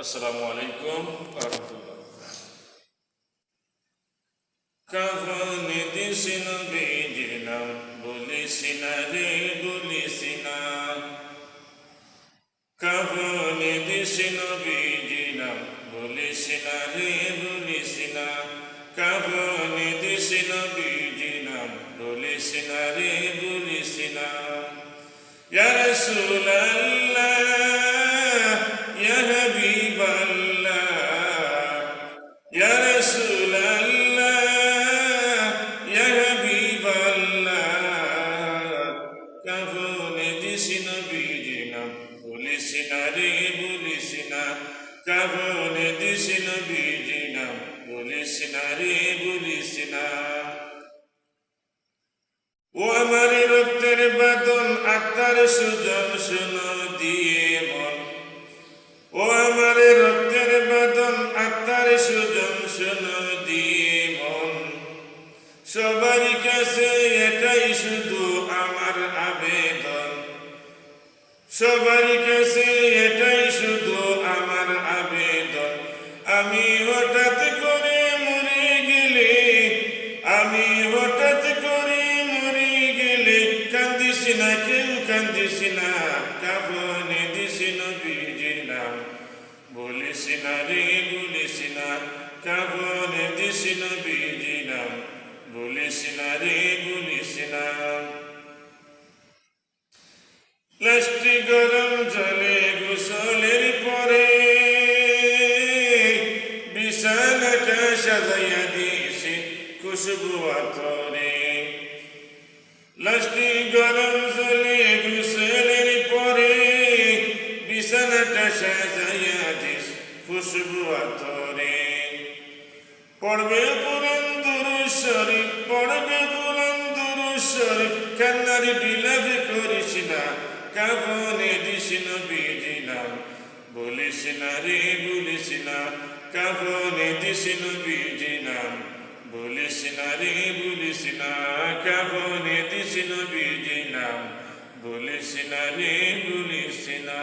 আসসালামু আলাইকুম রহমতুল্লাহ। কাফনে দিশিন বেজিনাম বলিসিনা রে বলিসিনা, কাফনে দিশিন বেজিনাম বলিসিনা রে বলিসিনা, কাফনে দিশিন বেজিনাম বলিসিনা রে বলিসিনা। ইয়া রাসূলাল্লাহ ইয়া হাবিবাল্লাহ ইয়া রাসূলাল্লাহ ইয়া হাবিবাল্লাহ, কাফনে দিশিন বেজিনাম বলিসিনা রে বলিসিনা, কাফনে দিশিন বেজিনাম বলিসিনা রে বলিসিনা। ও আমার রক্তের বাদন আত্মার সুজন শুনো দিয়ে মন, ও আমার রক্তের বাদন আত্মার সুজন শুনো দিয়ে মন। সবারই কাছে এটাই শুধু আমার আবেদন, সবারই কাছে এটাই শুধু আমার আবেদন। আমি হঠাৎ করে মরে গেলে, আমি হঠাৎ করে কান্দিস না, কেউ কান্দিস না, কাফনে দিস নবীজির নাম বলিস না রে বলিস না, কাফনে দিস নবীজির নাম বলিস না রে বলিস না। লাশটি গরম জলে গোসলের পরে বিছানাটা সাজাইয়া দিয়েছে খুশবু আতরে, লাশটি গরম জলে গোসলের পরে বিছানাটা সাজাইয়া দিস খুশবু আতরে। পড়বে কুরআন দুরূদ শরীফ, পড়বে কুরআন দুরূদ শরীফ, কান্নার বিলাপ করিস না, কাফনে দিস নবীজির নাম বলিস না রে বলিস না, কাফনে দিস নবীজির নাম বলিস না রে বলিস না, কাফনে দিস নবীজির নাম বলিস না রে বলিস না।